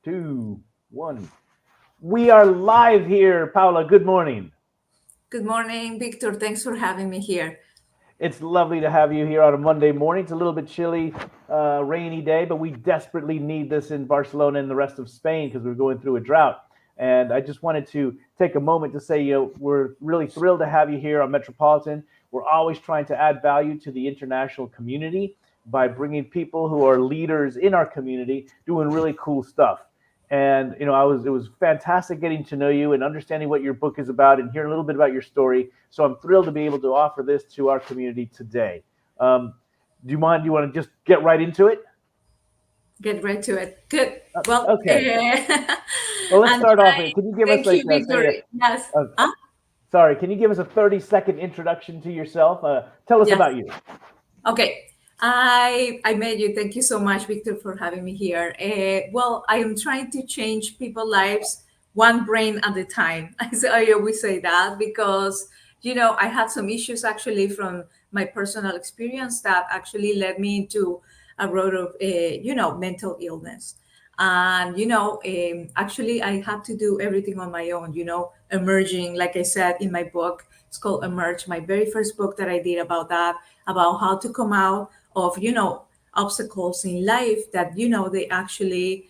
two, one. We are live here, Paula. Good morning. Good morning, Victor. Thanks for having me here. It's lovely to have you here on a Monday morning. It's a little bit chilly, rainy day, but we desperately need this in Barcelona and the rest of Spain because we're going through a drought. And I just wanted to take a moment to say, we're really thrilled to have you here on Metropolitan. We're always trying to add value to the international community by bringing people who are leaders in our community doing really cool stuff. And it was fantastic getting to know you and understanding what your book is about and hearing a little bit about your story. So I'm thrilled to be able to offer this to our community today. Do you mind? Do you want to just get right into it? Get right to it. Good. Well, Okay. Well, let's and start off. Can you give us thank like you, Victor. Yes. uh, sorry, can you give us a 30-second introduction to yourself? Tell us Yes. about you. Okay. I met you. Thank you so much, Victor, for having me here. Well, I am trying to change people's lives one brain at a time. I always say that because I had some issues actually from my personal experience that actually led me into a road of mental illness. And actually, I had to do everything on my own. Emerging, like I said in my book, it's called Emerge. My very first book that I did about that, about how to come out of obstacles in life that they actually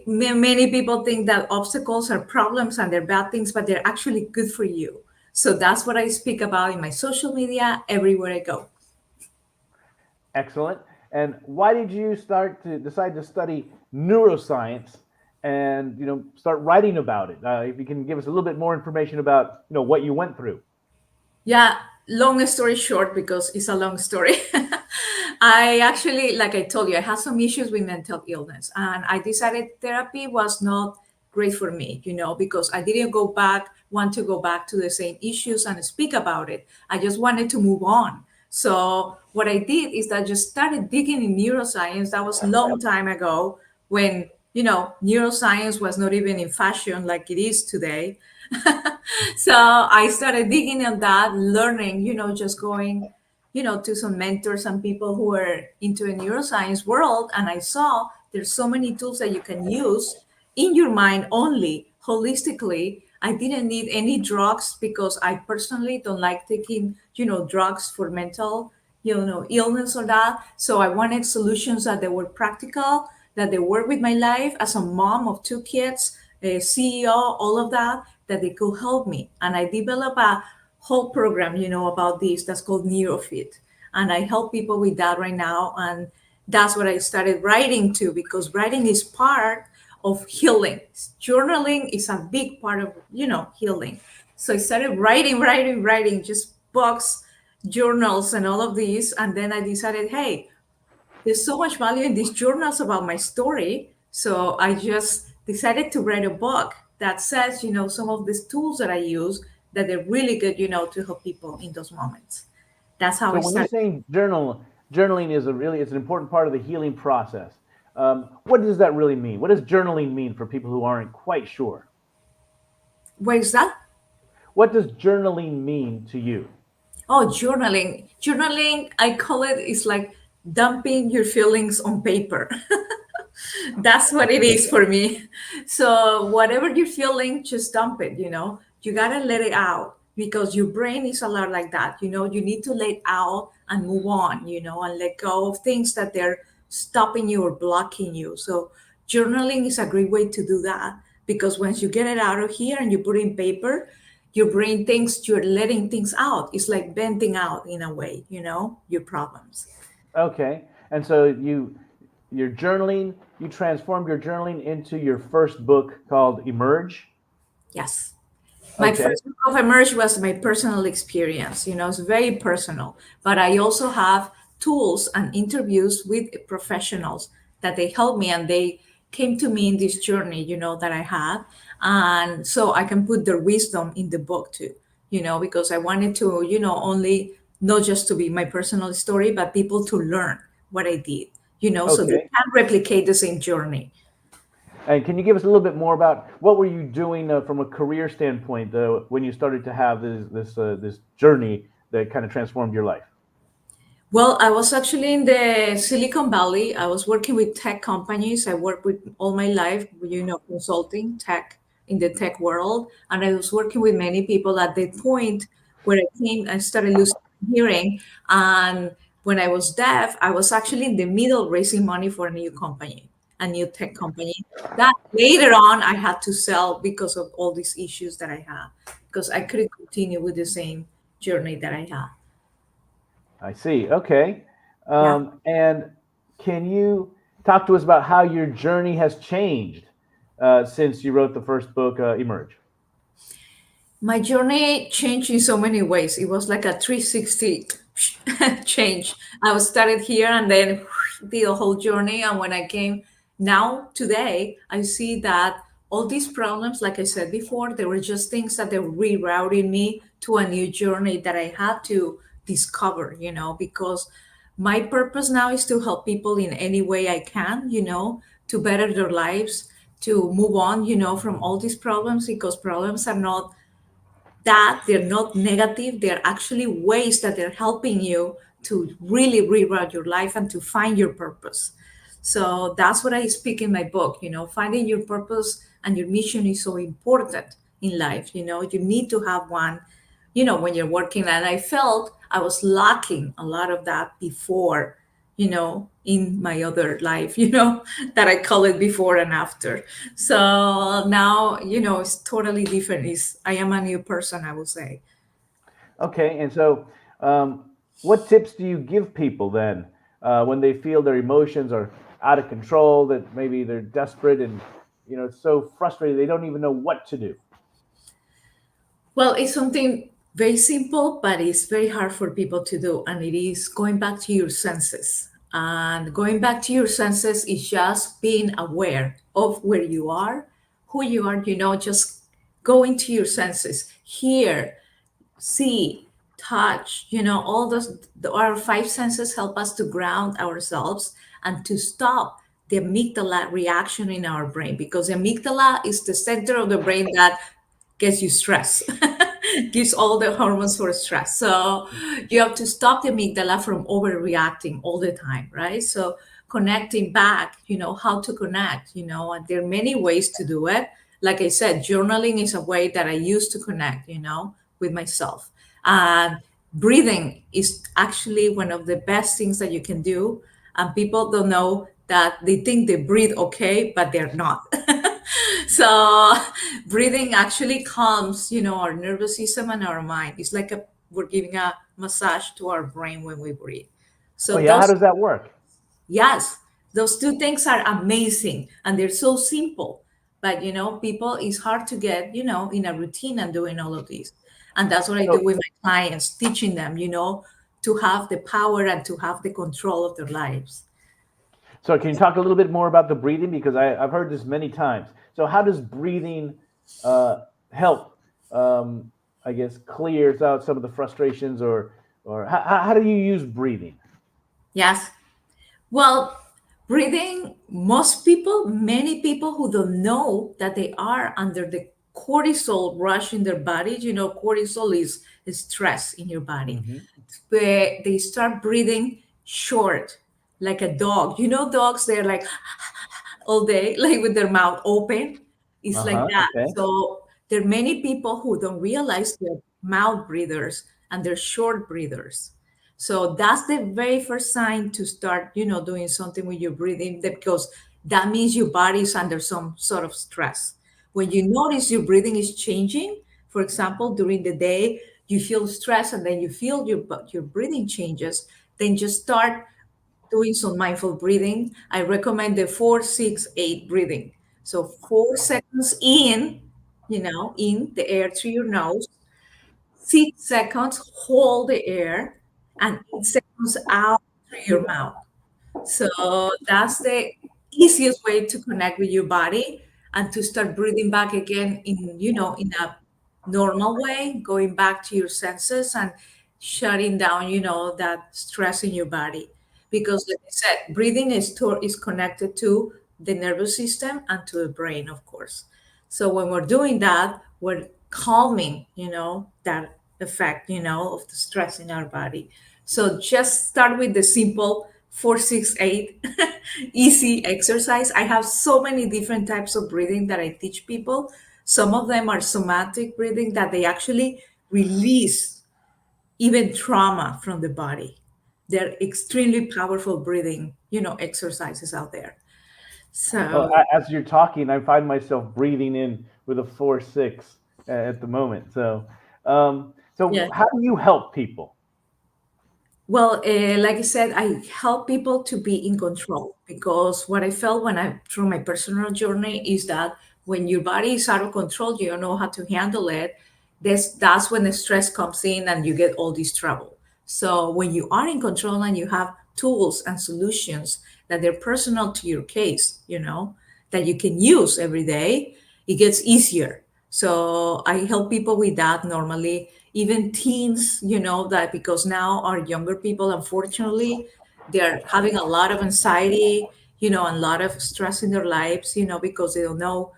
many people think that obstacles are problems and they're bad things, but they're actually good for you. So that's what I speak about in my social media everywhere I go. Excellent. And why did you decide to study neuroscience and start writing about it? If you can give us a little bit more information about what you went through. Yeah, long story short, because it's a long story. I actually, like I told you, I had some issues with mental illness, and I decided therapy was not great for me, because I didn't want to go back to the same issues and speak about it. I just wanted to move on. So what I did is that I just started digging in neuroscience. That was a long time ago when, neuroscience was not even in fashion like it is today. So I started digging on that, learning, just going, to some mentors and people who are into a neuroscience world. And I saw there's so many tools that you can use in your mind only, holistically. I didn't need any drugs because I personally don't like taking, drugs for mental, illness or that. So I wanted solutions that they were practical, that they work with my life as a mom of two kids, a CEO, all of that, that they could help me. And I developed a whole program, about this that's called Neurofit. And I help people with that right now. And that's what I started writing too, because writing is part of healing. Journaling is a big part of, healing. So I started writing, just books, journals, and all of these. And then I decided, hey, there's so much value in these journals about my story. So I just decided to write a book that says, some of these tools that I use that they're really good, to help people in those moments. That's how So I when you're started. saying journaling is it's an important part of the healing process. What does that really mean? What does journaling mean for people who aren't quite sure? Where is that? What does journaling mean to you? Oh, journaling. Journaling, I call it, is like dumping your feelings on paper. That's what it is for me. So whatever you're feeling, just dump it, You gotta let it out because your brain is a lot like that. You need to let out and move on, and let go of things that they're stopping you or blocking you. So journaling is a great way to do that because once you get it out of here and you put it in paper, your brain thinks you're letting things out. It's like venting out in a way, your problems. Okay. And so you're journaling, you transformed your journaling into your first book called Emerge. Yes. My Okay. first book of Emerge was my personal experience. It's very personal. But I also have tools and interviews with professionals that they help me and they came to me in this journey, that I had. And so I can put their wisdom in the book too, because I wanted to, only not just to be my personal story, but people to learn what I did, so they Okay. can replicate the same journey. And can you give us a little bit more about what were you doing from a career standpoint when you started to have this journey that kind of transformed your life? Well, I was actually in the Silicon Valley. I was working with tech companies. I worked with all my life, consulting tech in the tech world. And I was working with many people at the point where I came and started losing hearing. And when I was deaf, I was actually in the middle raising money for a new company, a new tech company that later on I had to sell because of all these issues that I had, because I couldn't continue with the same journey that I had. I see. Okay. Yeah. And can you talk to us about how your journey has changed since you wrote the first book, Emerge? My journey changed in so many ways. It was like a 360 change. I was started here and then the whole journey. And when I came now today, I see that all these problems, like I said before, they were just things that they were rerouting me to a new journey that I had to discover, because my purpose now is to help people in any way I can, to better their lives, to move on, from all these problems, because problems are not that they're not negative, they're actually ways that they're helping you to really reroute your life and to find your purpose. So that's what I speak in my book. Finding your purpose and your mission is so important in life. You need to have one, when you're working. And I felt I was lacking a lot of that before, in my other life, that I call it before and after. So now, it's totally different. I am a new person, I would say. Okay. And so, what tips do you give people then when they feel their emotions are out of control, that maybe they're desperate and, so frustrated they don't even know what to do? Well, it's something very simple, but it's very hard for people to do. And it is going back to your senses. And going back to your senses is just being aware of where you are, who you are, just go into your senses, hear, see, touch, all our five senses help us to ground ourselves and to stop the amygdala reaction in our brain, because the amygdala is the center of the brain that gets you stress, gives all the hormones for stress. So you have to stop the amygdala from overreacting all the time, right? So connecting back, how to connect, and there are many ways to do it. Like I said, journaling is a way that I use to connect, with myself. And breathing is actually one of the best things that you can do. And people don't know that they think they breathe okay, but they're not. So breathing actually calms, our nervous system and our mind. It's like we're giving a massage to our brain when we breathe. Oh, So yeah. How those, does that work? yes, those two things are amazing and they're so simple. But people, it's hard to get, in a routine and doing all of these. And that's what I do So, with my clients, teaching them, to have the power and to have the control of their lives. so can you talk a little bit more about the breathing? Because I've heard this many times. So, how does breathing uh, help? I guess clears out some of the frustrations, or how do you use breathing? Yes. Well, breathing, most people, many people who don't know that they are under the cortisol rush in their body, cortisol is stress in your body. Hmm. They start breathing short, like a dog. Dogs, they're like all day, like with their mouth open. It's Uh like huh. that. Okay. So there are many people who don't realize they're mouth breathers and they're short breathers. So that's the very first sign to start, doing something with your breathing, because that means your body is under some sort of stress. When you notice your breathing is changing, for example, during the day, you feel stress and then you feel your breathing changes, then just start doing some mindful breathing. I recommend the 4-6-8 breathing. So 4 seconds in, in the air through your nose, 6 seconds hold the air, and 8 seconds out through your mouth. So that's the easiest way to connect with your body and to start breathing back again in a normal way, going back to your senses and shutting down, that stress in your body. Because like I said, breathing is connected to the nervous system and to the brain, of course. So when we're doing that, we're calming, that effect, of the stress in our body. So just start with the simple 468 easy exercise. I have so many different types of breathing that I teach people. Some of them are somatic breathing that they actually release even trauma from the body. They're extremely powerful breathing, exercises out there. Well, So, as you're talking, I find myself breathing in with a 4-6 at the moment. So yeah. how do you help people? Well, like I said, I help people to be in control because what I felt when I through my personal journey is that when your body is out of control, you don't know how to handle it. That's when the stress comes in and you get all this trouble. So when you are in control and you have tools and solutions that they're personal to your case, that you can use every day, it gets easier. So I help people with that normally, even teens, that because now our younger people, unfortunately, they're having a lot of anxiety, and a lot of stress in their lives, because they don't know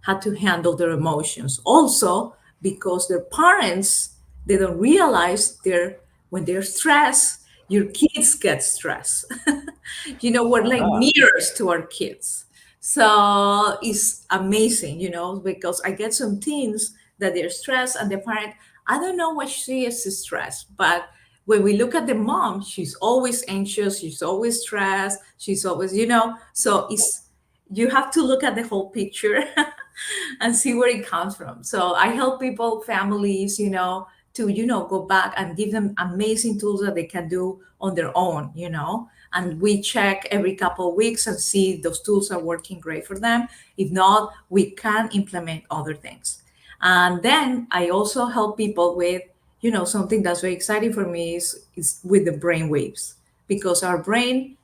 how to handle their emotions. Also, because their parents, they don't realize when they're stressed, your kids get stressed. We're like Ah, mirrors to our kids. So it's amazing, because I get some teens that they're stressed and the parent, I don't know what she is stressed, but when we look at the mom, she's always anxious, she's always stressed, she's always, so it's you have to look at the whole picture and see where it comes from. So I help people, families, to, go back and give them amazing tools that they can do on their own, and we check every couple of weeks and see if those tools are working great for them. If not, we can implement other things. And then I also help people with, something that's very exciting for me is with the brain waves, because our brain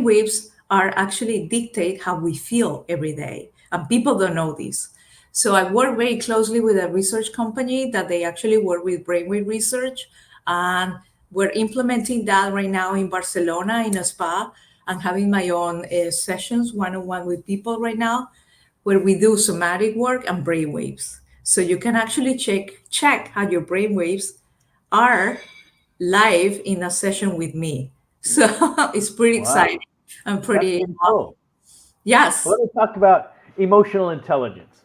waves are actually dictate how we feel every day. And people don't know this. So I work very closely with a research company that they actually work with brainwave research. And we're implementing that right now in Barcelona in a spa and having my own sessions one-on-one with people right now where we do somatic work and brain waves. So you can actually check how your brain waves are live in a session with me. So it's pretty exciting wow, and that's pretty, pretty cool. Well, yes. let me talk about emotional intelligence.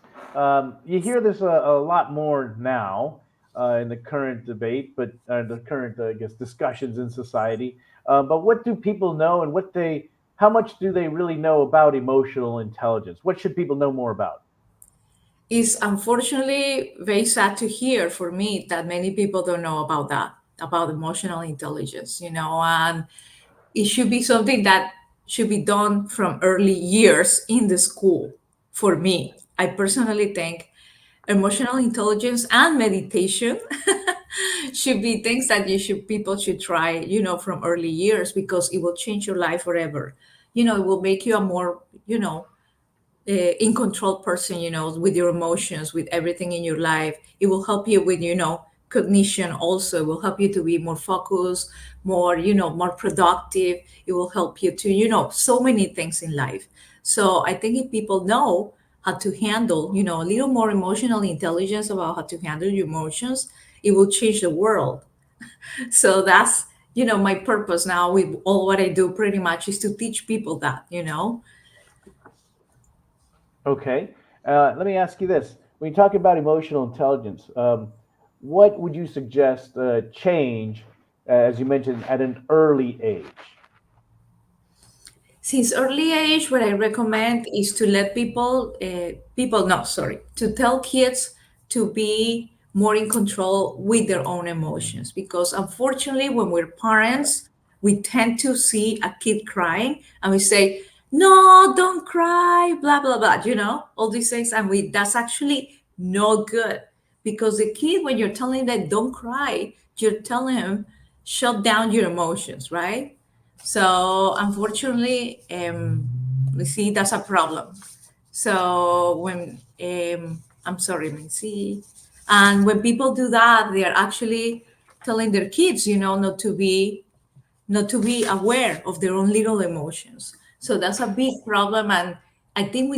You hear this a lot more now in the current debate, but the current, I guess, discussions in society. But what do people know, and how much do they really know about emotional intelligence? What should people know more about? It's unfortunately very sad to hear for me that many people don't know about that, about emotional intelligence, and it should be something that should be done from early years in the school. For me, I personally think emotional intelligence and meditation should be things that people should try, from early years, because it will change your life forever. It will make you a more, in control person, with your emotions, with everything in your life. It will help you with, cognition also. It will help you to be more focused, more, more productive. It will help you to, so many things in life. So I think if people know how to handle, a little more emotional intelligence about how to handle your emotions, it will change the world. So that's, my purpose now with all what I do pretty much is to teach people that. Okay. Let me ask you this. When you talk about emotional intelligence, what would you suggest change, as you mentioned, at an early age? Since early age, what I recommend is to let no, sorry, to tell kids to be more in control with their own emotions. Because unfortunately, when we're parents, we tend to see a kid crying and we say, no, don't cry, blah, blah, blah, all these things. And that's actually no good, because the kid, when you're telling them don't cry, you're telling him, shut down your emotions, right? So unfortunately, we see that's a problem. So when I'm sorry, let me see, and when people do that, they are actually telling their kids, not to be aware of their own little emotions. So that's a big problem, and I think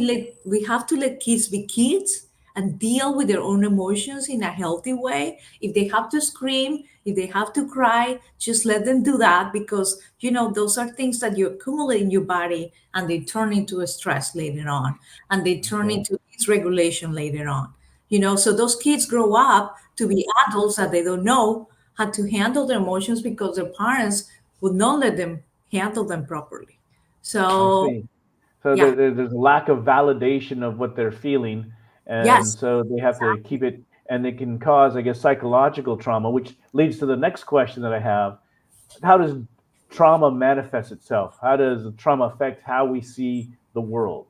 we have to let kids be kids and deal with their own emotions in a healthy way. If they have to scream, if they have to cry, just let them do that, because those are things that you accumulate in your body, and they turn into a stress later on, and they turn Okay. into dysregulation later on. So those kids grow up to be adults that they don't know how to handle their emotions because their parents would not let them handle them properly. I So see. So yeah. there's a lack of validation of what they're feeling, and Yes. so they have to keep it, and it can cause, I guess, psychological trauma, which leads to the next question that I have. How does trauma manifest itself? How does trauma affect how we see the world?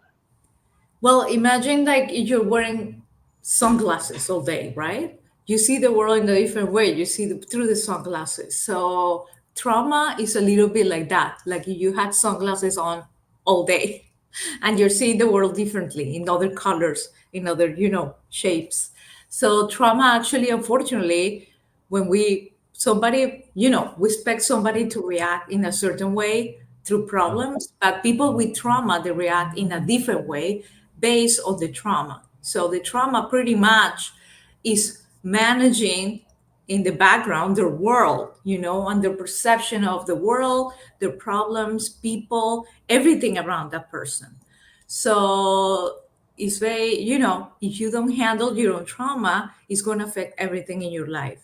Well, imagine like if you're wearing sunglasses all day, right? You see the world in a different way. You see through the sunglasses. So trauma is a little bit like that. Like if you had sunglasses on all day and you're seeing the world differently in other colors, in other, shapes. So trauma actually, unfortunately, when we expect somebody to react in a certain way through Uh, problems, but people with trauma, they react in a different way based on the trauma. So the trauma pretty much is managing in the background their world, and their perception of the world, their problems, people, everything around that person. So it's very, if you don't handle your own trauma, it's going to affect everything in your life,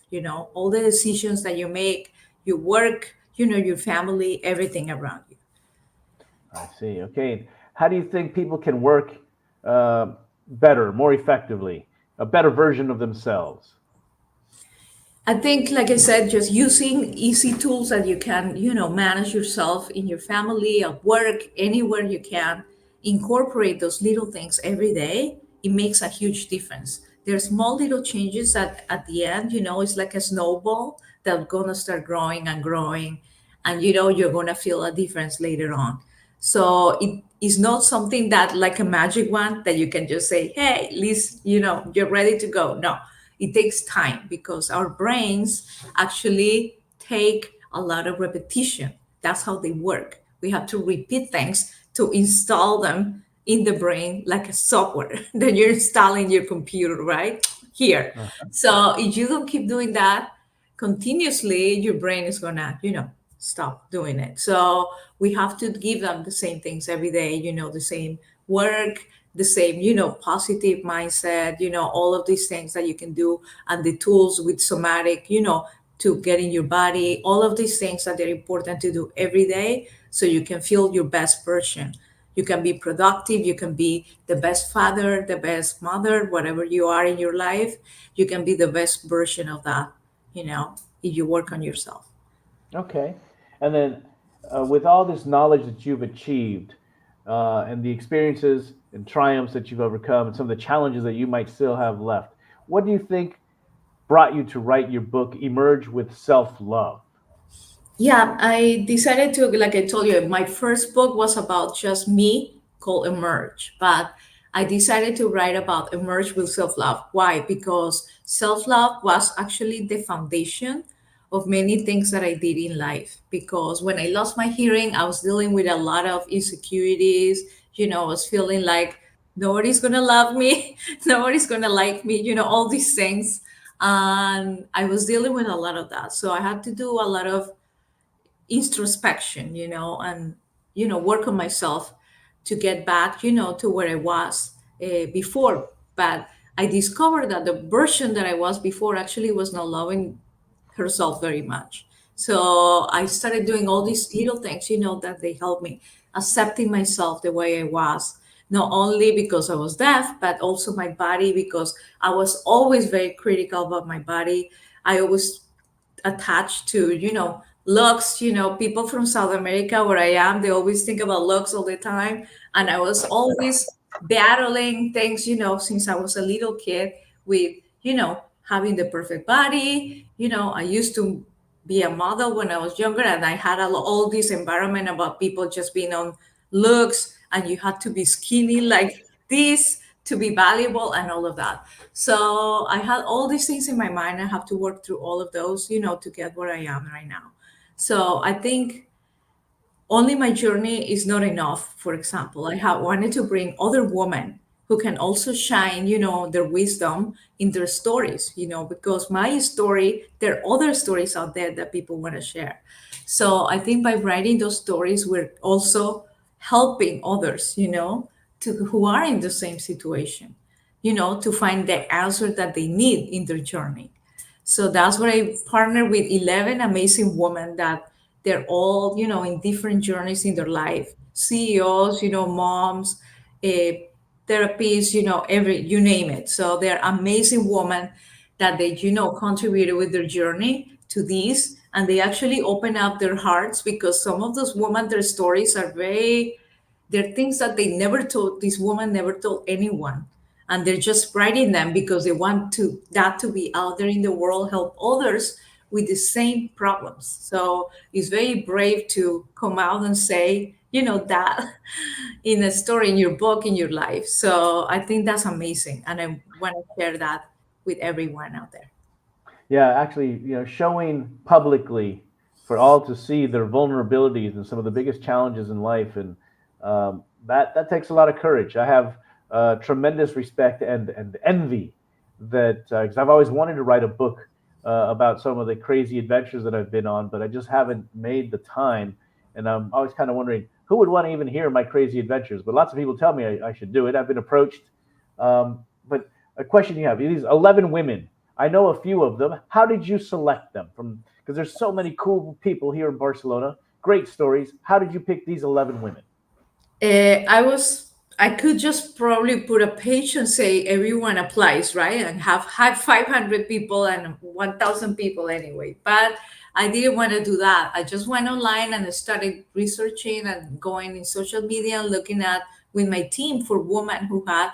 all the decisions that you make, your work, your family, everything around you. I see. Okay. How do you think people can work better, more effectively, a better version of themselves? I think, like I said, just using easy tools that you can, manage yourself in your family, at work, anywhere you can, incorporate those little things every day. It makes a huge difference. There's small little changes that at the end, it's like a snowball that's gonna start growing and growing, and you're gonna feel a difference later on. So it is not something that like a magic wand that you can just say, hey, Liz, you're ready to go. No, it takes time because our brains actually take a lot of repetition. That's how they work. We have to repeat things to install them in the brain like a software that you're installing your computer, right? Here. Uh, So if you don't keep doing that continuously, your brain is gonna, stop doing it. So we have to give them the same things every day, the same work, the same, positive mindset, all of these things that you can do, and the tools with somatic, to get in your body, all of these things that are important to do every day so you can feel your best version. You can be productive, you can be the best father, the best mother, whatever you are in your life, you can be the best version of that, if you work on yourself. okay. And then, with all this knowledge that you've achieved, and the experiences and triumphs that you've overcome, and some of the challenges that you might still have left, what do you think brought you to write your book, Emerge with Self Love? Yeah, I decided to, like I told you, my first book was about just me called Emerge, but I decided to write about Emerge with self love. Why? Because self love was actually the foundation of many things that I did in life. Because when I lost my hearing, I was dealing with a lot of insecurities. I was feeling like nobody's gonna love me, nobody's gonna like me, all these things. And I was dealing with a lot of that. So I had to do a lot of introspection, and work on myself to get back, to where I was before. But I discovered that the version that I was before actually was not loving herself very much. So I started doing all these little things, that they helped me accepting myself the way I was. Not only because I was deaf, but also my body, because I was always very critical about my body. I always attached to looks. People from South America where I am, they always think about looks all the time, and I was always battling things since I was a little kid with having the perfect body. I used to be a model when I was younger, and I had all this environment about people just being on looks, and you had to be skinny like this to be valuable and all of that. So I had all these things in my mind. I have to work through all of those, to get where I am right now. So I think only my journey is not enough. For example, I have wanted to bring other women who can also shine, their wisdom in their stories, because my story, there are other stories out there that people want to share. So I think by writing those stories, we're also helping others, to who are in the same situation, to find the answer that they need in their journey. So that's what I partnered with 11 amazing women that they're all, in different journeys in their life. CEOs, moms, uh, therapists, you name it. So they're amazing women that they, contributed with their journey to this. And they actually open up their hearts because some of those women, their stories are very, they're things that they never told, this woman never told anyone, and they're just writing them because they want to that to be out there in the world, help others with the same problems. So it's very brave to come out and say, that in a story, in your book, in your life. So I think that's amazing, and I want to share that with everyone out there. Yeah, actually, showing publicly for all to see their vulnerabilities and some of the biggest challenges in life, and that takes a lot of courage. I have tremendous respect and envy that because I've always wanted to write a book about some of the crazy adventures that I've been on, but I just haven't made the time. And I'm always kind of wondering who would want to even hear my crazy adventures. But lots of people tell me I should do it. I've been approached, but a question you have: these 11 women, I know a few of them. How did you select them from? Because there's so many cool people here in Barcelona. Great stories. How did you pick these 11 women? I could just probably put a page and say everyone applies, right? And have 500 people and 1,000 people anyway. But I didn't want to do that. I just went online and I started researching and going in social media and looking at with my team for women who had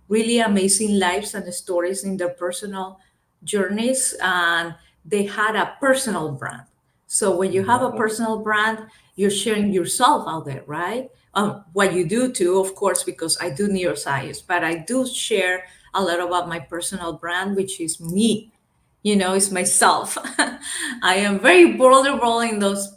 really amazing lives and stories in their personal journeys, and they had a personal brand. So when you have a personal brand, you're sharing yourself out there, right? What you do too, of course, because I do neuroscience, but I do share a lot about my personal brand, which is me. It's myself. I am very vulnerable in those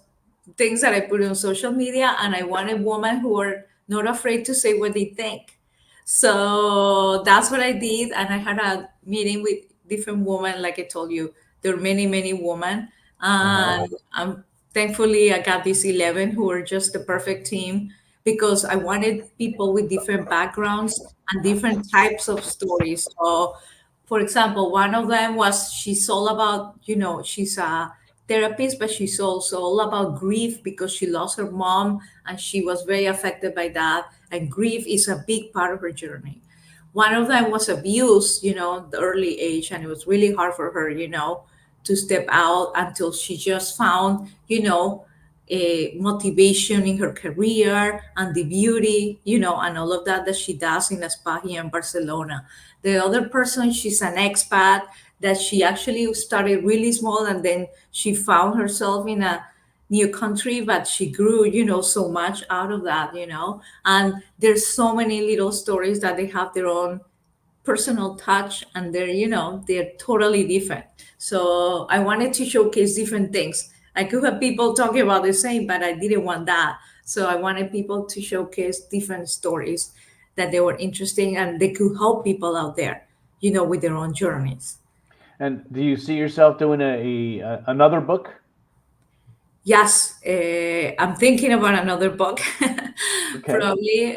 things that I put on social media, and I wanted women who are not afraid to say what they think. So that's what I did, and I had a meeting with different women. Like I told you, there are many, many women, Uh-huh. and thankfully I got these 11 who are just the perfect team because I wanted people with different backgrounds and different types of stories. So for example, one of them was she's all about, she's a therapist, but she's also all about grief because she lost her mom and she was very affected by that. And grief is a big part of her journey. One of them was abused, the early age, and it was really hard for her, to step out until she just found, a motivation in her career and the beauty, and all of that she does in a spa here in Barcelona. The other person, she's an expat that she actually started really small and then she found herself in a new country, but she grew, so much out of that, and there's so many little stories that they have their own personal touch, and they're totally different. So I wanted to showcase different things. I could have people talking about the same, but I didn't want that. So I wanted people to showcase different stories that they were interesting and they could help people out there, with their own journeys. And do you see yourself doing another book? Yes, I'm thinking about another book, Okay. probably,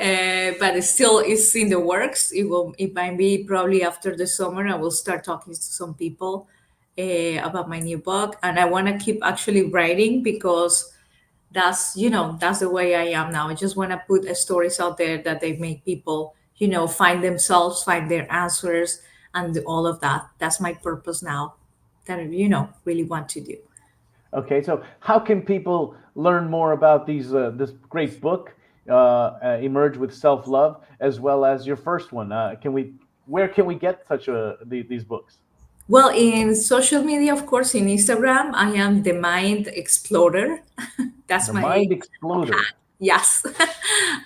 but it still is in the works. It might be probably after the summer. I will start talking to some people about my new book, and I want to keep actually writing because that's the way I am now. I just want to put stories out there that they make people, find themselves, find their answers, and all of that. That's my purpose now. That I, really want to do. Okay. So how can people learn more about this great book, Emerge with Self Love, as well as your first one? Can we? Where can we get these books? Well, in social media, of course, in Instagram, I am the Mind Explorer. That's The my Mind Exploder. yes.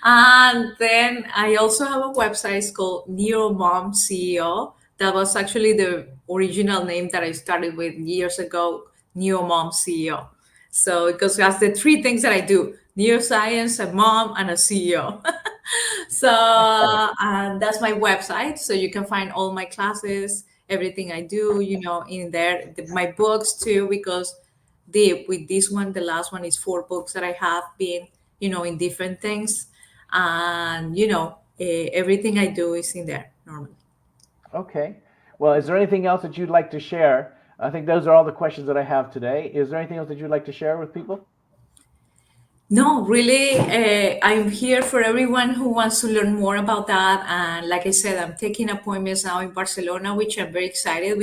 And then I also have a website. It's called Neo Mom CEO. That was actually the original name that I started with years ago, Neo Mom CEO. So because that's the three things that I do: neuroscience, a mom, and a CEO. So and that's my website. So you can find all my classes, everything I do, in there. My books too, because the with this one, the last one is 4 books that I have been, in different things, and everything I do is in there normally. Okay. Well, is there anything else that you'd like to share? I think those are all the questions that I have today. Is there anything else that you'd like to share with people? No, really, I'm here for everyone who wants to learn more about that. And like I said, I'm taking appointments now in Barcelona, which I'm very excited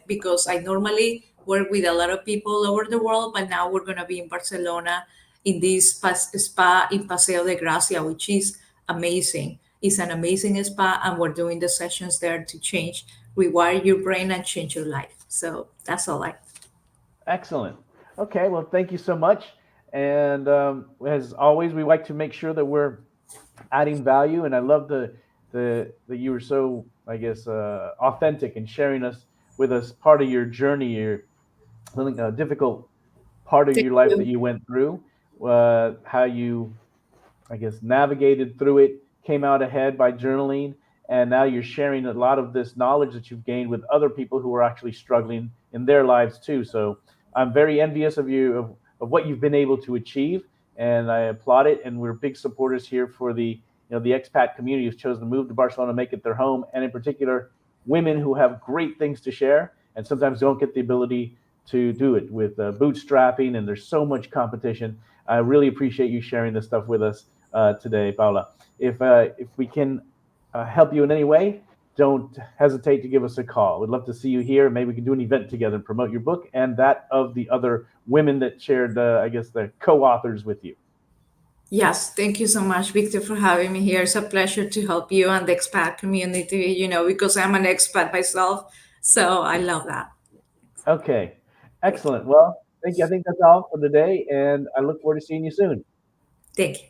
because I normally work with a lot of people all over the world, but now we're going to be in Barcelona in this spa in Paseo de Gracia, which is amazing. It's an amazing spa, and we're doing the sessions there to rewire your brain and change your life. So that's all I. Excellent. Okay. Well, thank you so much. And as always, we like to make sure that we're adding value. And I love the that you were so, I guess, authentic in sharing us with us part of your journey, your something a difficult part of Thank your life that you. you went through, how you, I guess, navigated through it, came out ahead by journaling, and now you're sharing a lot of this knowledge that you've gained with other people who are actually struggling in their lives too. So I'm very envious of you of what you've been able to achieve, and I applaud it. And we're big supporters here for the expat community who's chosen to move to Barcelona, make it their home, and in particular, women who have great things to share and sometimes don't get the ability to do it with bootstrapping, and there's so much competition. I really appreciate you sharing this stuff with us today, Paula. If we can help you in any way, don't hesitate to give us a call. We'd love to see you here. Maybe we can do an event together and promote your book and that of the other women that shared, I guess, the co-authors with you. Yes, thank you so much, Victor, for having me here. It's a pleasure to help you and the expat community, because I'm an expat myself. So I love that. Okay, excellent. Well, thank you. I think that's all for today, and I look forward to seeing you soon. Thank you.